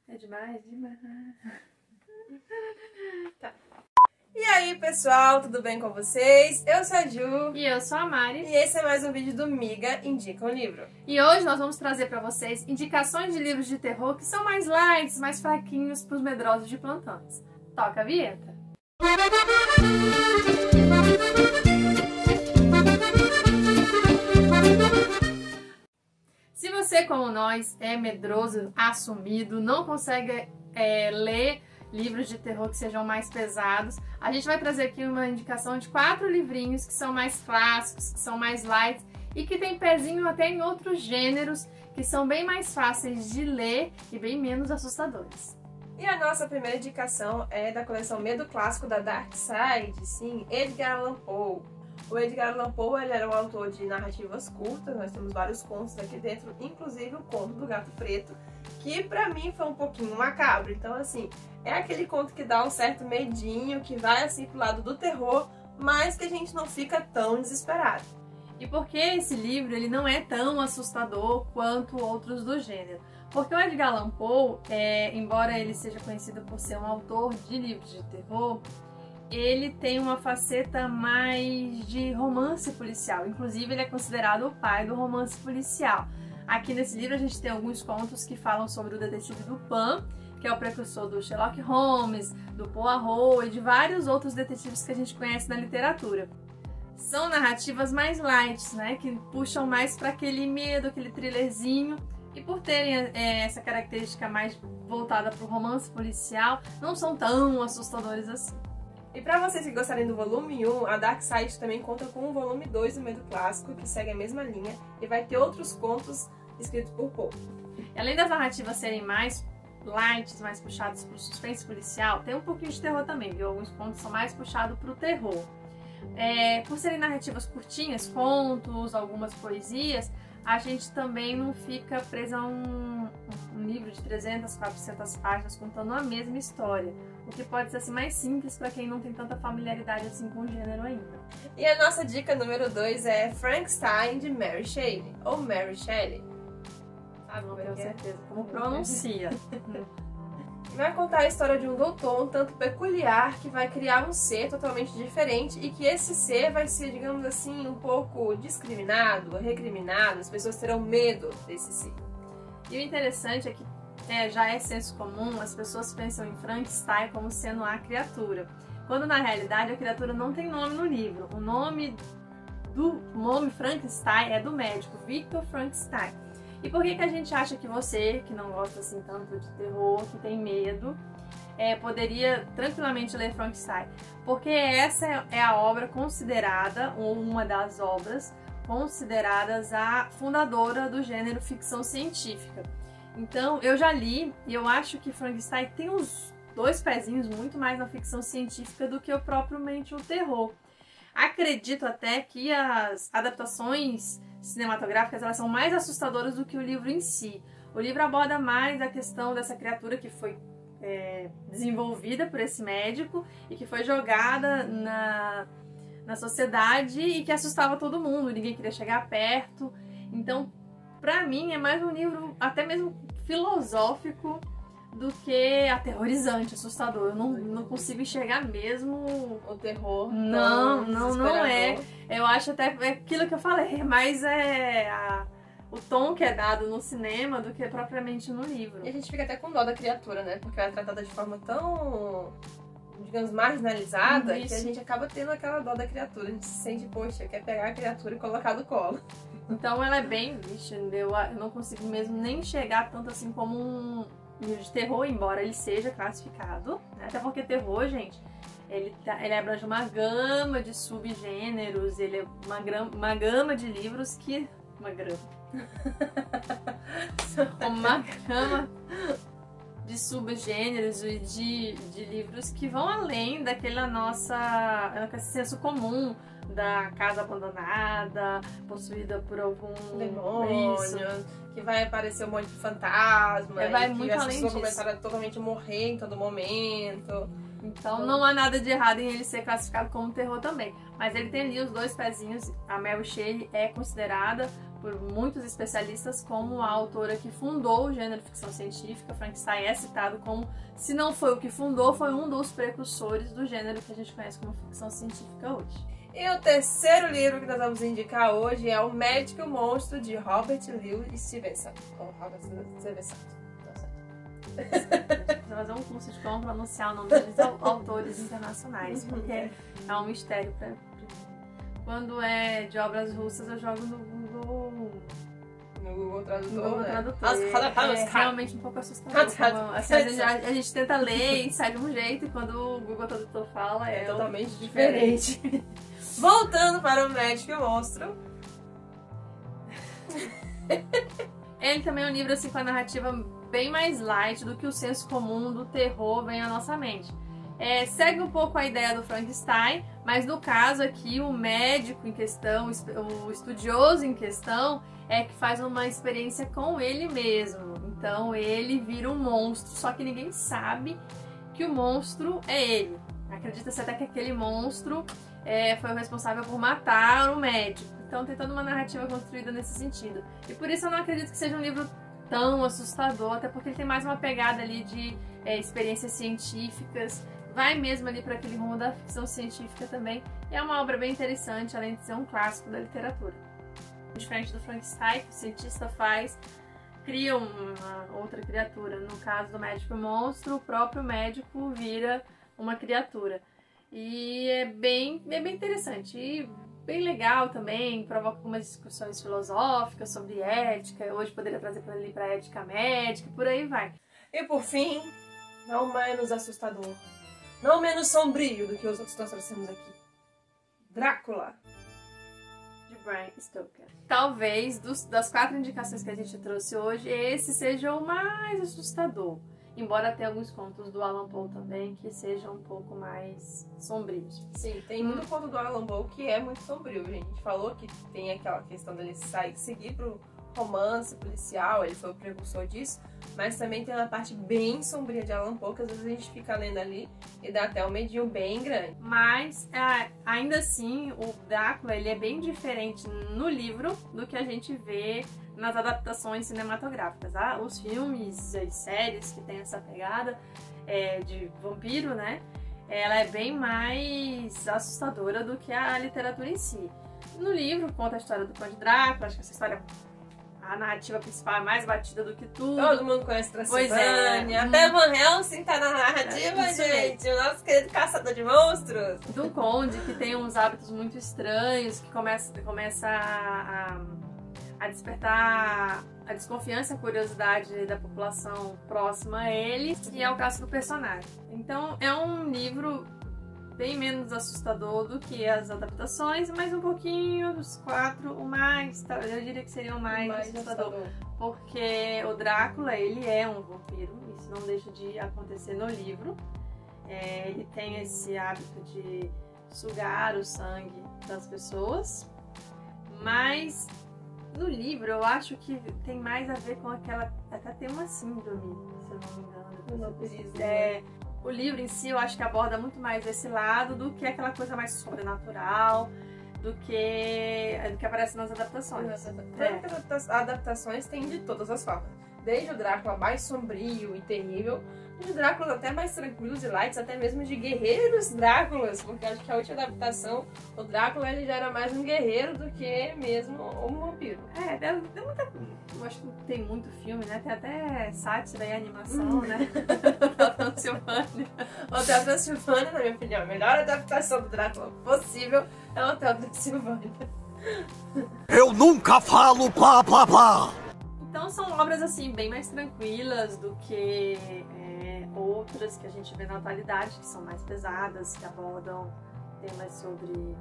É demais. Tá. E aí, pessoal, tudo bem com vocês? Eu sou a Ju. E eu sou a Mari. E esse é mais um vídeo do Miga Indica um Livro. E hoje nós vamos trazer pra vocês indicações de livros de terror que são mais light, mais fraquinhos pros medrosos de plantões. Toca a vinheta. Se você, como nós, é medroso, assumido, não consegue ler livros de terror que sejam mais pesados, a gente vai trazer aqui uma indicação de 4 livrinhos que são mais clássicos, que são mais light e que tem pezinho até em outros gêneros que são bem mais fáceis de ler e bem menos assustadores. E a nossa primeira indicação é da coleção Medo Clássico da Dark Side, sim, Edgar Allan Poe. O Edgar Allan Poe, ele era um autor de narrativas curtas, nós temos vários contos aqui dentro, inclusive o conto do Gato Preto, que pra mim foi um pouquinho macabro. Então, assim, é aquele conto que dá um certo medinho, que vai assim pro lado do terror, mas que a gente não fica tão desesperado. E por que esse livro ele não é tão assustador quanto outros do gênero? Porque o Edgar Allan Poe, embora ele seja conhecido por ser um autor de livros de terror, ele tem uma faceta mais de romance policial. Inclusive, ele é considerado o pai do romance policial. Aqui nesse livro a gente tem alguns contos que falam sobre o detetive Dupin, que é o precursor do Sherlock Holmes, do Poirot e de vários outros detetives que a gente conhece na literatura. São narrativas mais light, né, que puxam mais para aquele medo, aquele thrillerzinho. E por terem essa característica mais voltada para o romance policial, não são tão assustadores assim. E para vocês que gostarem do volume 1, a Dark Side também conta com o volume 2 do Medo Clássico, que segue a mesma linha, e vai ter outros contos escritos por Poe. Além das narrativas serem mais light, mais puxadas para o suspense policial, tem um pouquinho de terror também, viu? Alguns contos são mais puxados para o terror. Por serem narrativas curtinhas, contos, algumas poesias, a gente também não fica presa a um livro de 300, 400 páginas contando a mesma história, o que pode ser assim, mais simples para quem não tem tanta familiaridade assim com o gênero ainda. E a nossa dica número 2 é Frankenstein, de Mary Shelley, ou Mary Shelley. Sabe, não tenho certeza como pronuncia. Vai contar a história de um doutor um tanto peculiar que vai criar um ser totalmente diferente e que esse ser vai ser, digamos assim, um pouco discriminado, recriminado, as pessoas terão medo desse ser. E o interessante é que já é senso comum, as pessoas pensam em Frankenstein como sendo a criatura, quando na realidade a criatura não tem nome no livro. O nome Frankenstein é do médico Victor Frankenstein. E por que a gente acha que você, que não gosta assim tanto de terror, que tem medo, poderia tranquilamente ler Frankenstein? Porque essa é a obra considerada, ou uma das obras consideradas a fundadora do gênero ficção científica. Então, eu já li e eu acho que Frankenstein tem uns 2 pezinhos muito mais na ficção científica do que propriamente o terror. Acredito até que as adaptações cinematográficas elas são mais assustadoras do que o livro em si. O livro aborda mais a questão dessa criatura que foi desenvolvida por esse médico e que foi jogada na sociedade e que assustava todo mundo, ninguém queria chegar perto. Então, pra mim, é mais um livro até mesmo filosófico do que aterrorizante, assustador. Eu não consigo enxergar mesmo o terror. Não é. Eu acho até aquilo que eu falei, mas o tom que é dado no cinema do que propriamente no livro. E a gente fica até com dó da criatura, né? Porque ela é tratada de forma tão, digamos, marginalizada, que a gente acaba tendo aquela dó da criatura. A gente se sente, poxa, quer pegar a criatura e colocar no colo. Então ela é bem, eu não consigo mesmo nem chegar tanto assim como um livro de terror, embora ele seja classificado, né? Até porque terror, gente, ele abrange uma gama de subgêneros, ele é uma gama de livros que... Uma gama de subgêneros e de livros que vão além daquele nosso senso comum da casa abandonada, possuída por algum demônio, que vai aparecer um monte de fantasma, vai e muito que as além pessoas disso. começaram a totalmente morrer em todo momento. Então não há nada de errado em ele ser classificado como terror também. Mas ele tem ali os dois pezinhos. A Mary Shelley é considerada por muitos especialistas como a autora que fundou o gênero ficção científica. Frankenstein é citado como, se não foi o que fundou, foi um dos precursores do gênero que a gente conhece como ficção científica hoje. E o terceiro livro que nós vamos indicar hoje é O Médico e o Monstro, de Robert Louis Stevenson. Robert Stevenson. Vou fazer um curso de como pronunciar o nome deles autores internacionais, porque é um mistério pra... Quando é de obras russas, eu jogo no Google Tradutor, É realmente um pouco assustador. Assim, a gente tenta ler e sai de um jeito, e quando o Google Tradutor fala, é totalmente diferente. Voltando para O Médico e o Monstro. Ele também é um livro assim, com a narrativa bem mais light do que o senso comum do terror vem à nossa mente. Segue um pouco a ideia do Frankenstein, mas no caso aqui o médico em questão, o estudioso em questão, é que faz uma experiência com ele mesmo. Então ele vira um monstro, só que ninguém sabe que o monstro é ele. Acredita-se até que aquele monstro foi o responsável por matar o médico. Então tem toda uma narrativa construída nesse sentido. E por isso eu não acredito que seja um livro tão assustador, até porque ele tem mais uma pegada ali de experiências científicas. Vai mesmo ali para aquele rumo da ficção científica também. E é uma obra bem interessante, além de ser um clássico da literatura. Diferente do Frankenstein, que o cientista cria uma outra criatura. No caso do Médico e o Monstro, o próprio médico vira uma criatura. E é bem interessante. E bem legal também, provoca algumas discussões filosóficas sobre ética. Hoje poderia trazer para ali para ética médica, por aí vai. E por fim, não menos assustador, não menos sombrio do que os outros que nós trouxemos aqui, Drácula, de Bram Stoker. Talvez das 4 indicações que a gente trouxe hoje, esse seja o mais assustador. Embora tenha alguns contos do Allan Poe também que sejam um pouco mais sombrios. Sim, tem muito conto do Allan Poe que é muito sombrio. A gente falou que tem aquela questão dele seguir pro romance policial, ele foi o precursor disso, mas também tem uma parte bem sombria de Allan Poe que às vezes a gente fica lendo ali e dá até um medinho bem grande. Mas ainda assim, o Drácula ele é bem diferente no livro do que a gente vê nas adaptações cinematográficas. Os filmes e séries que tem essa pegada de vampiro, né? Ela é bem mais assustadora do que a literatura em si. No livro conta a história do Conde Drácula, acho que essa história, a narrativa principal é mais batida do que tudo. Todo mundo conhece Transilvânia. Até Van Helsing tá na narrativa, gente. O nosso querido caçador de monstros. Do conde que tem uns hábitos muito estranhos, que começa a despertar a desconfiança e a curiosidade da população próxima a ele, e é o caso do personagem. Então é um livro bem menos assustador do que as adaptações, mas um pouquinho dos 4, o mais, eu diria que seria o mais assustador. Porque o Drácula, ele é um vampiro, isso não deixa de acontecer no livro. Ele tem esse hábito de sugar o sangue das pessoas, mas no livro eu acho que tem mais a ver com aquela, até tem uma síndrome, se eu não me engano. O livro em si eu acho que aborda muito mais esse lado do que aquela coisa mais sobrenatural, do que aparece nas adaptações. As adaptações têm de todas as formas. Desde o Drácula mais sombrio e terrível, de Dráculas até mais tranquilos e lights, até mesmo de guerreiros Dráculas, porque acho que a última adaptação, o Drácula ele já era mais um guerreiro do que mesmo um vampiro. Deu muita... Eu acho que tem muito filme, né? Tem até sátira e animação, né? Hotel Transilvânia. Hotel Transilvânia, na minha opinião, a melhor adaptação do Drácula possível é o Hotel Transilvânia. Eu nunca falo blá blá blá! Então são obras assim bem mais tranquilas do que outras que a gente vê na atualidade, que são mais pesadas, que abordam temas sobre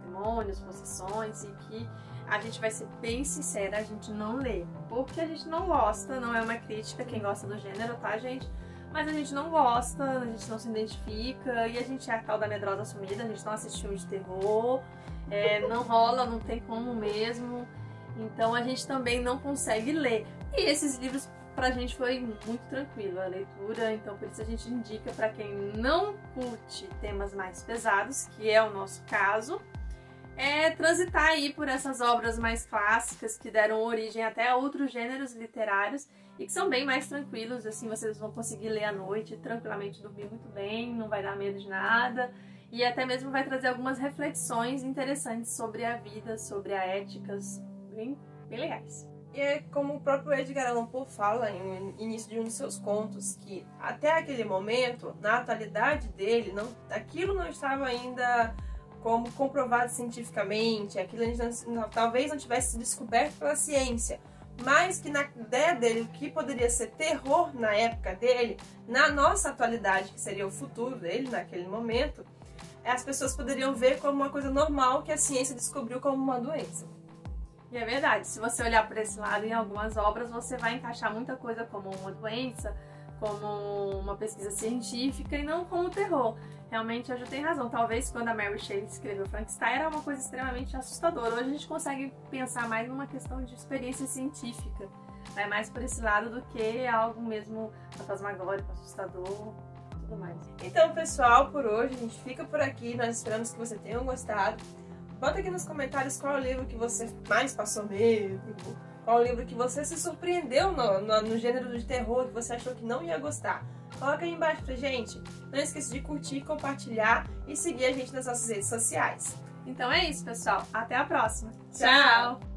demônios, possessões, e que a gente vai ser bem sincera, a gente não lê, porque a gente não gosta, não é uma crítica quem gosta do gênero, tá, gente? Mas a gente não gosta, a gente não se identifica, e a gente é a tal da medrosa sumida, a gente não assiste filme de terror, não rola, não tem como mesmo. Então a gente também não consegue ler. E esses livros pra gente foi muito tranquilo a leitura, então por isso a gente indica pra quem não curte temas mais pesados, que é o nosso caso, transitar aí por essas obras mais clássicas que deram origem até a outros gêneros literários e que são bem mais tranquilos, assim vocês vão conseguir ler à noite, tranquilamente dormir muito bem, não vai dar medo de nada e até mesmo vai trazer algumas reflexões interessantes sobre a vida, sobre a ética, bem legais. E é como o próprio Edgar Allan Poe fala no início de um de seus contos, que até aquele momento, na atualidade dele, aquilo não estava ainda como comprovado cientificamente, aquilo talvez não tivesse sido descoberto pela ciência, mas que na ideia dele, o que poderia ser terror na época dele, na nossa atualidade, que seria o futuro dele naquele momento, as pessoas poderiam ver como uma coisa normal que a ciência descobriu como uma doença. E é verdade, se você olhar por esse lado, em algumas obras você vai encaixar muita coisa como uma doença, como uma pesquisa científica e não como terror. Realmente a Ju tem razão, talvez quando a Mary Shelley escreveu Frankenstein era uma coisa extremamente assustadora. Hoje a gente consegue pensar mais numa questão de experiência científica, vai mais por esse lado do que algo mesmo fantasmagórico, assustador, tudo mais. Então pessoal, por hoje a gente fica por aqui, nós esperamos que vocês tenham gostado. Bota aqui nos comentários qual é o livro que você mais passou medo, qual é o livro que você se surpreendeu no gênero de terror, que você achou que não ia gostar. Coloca aí embaixo pra gente. Não esqueça de curtir, compartilhar e seguir a gente nas nossas redes sociais. Então é isso, pessoal. Até a próxima. Tchau!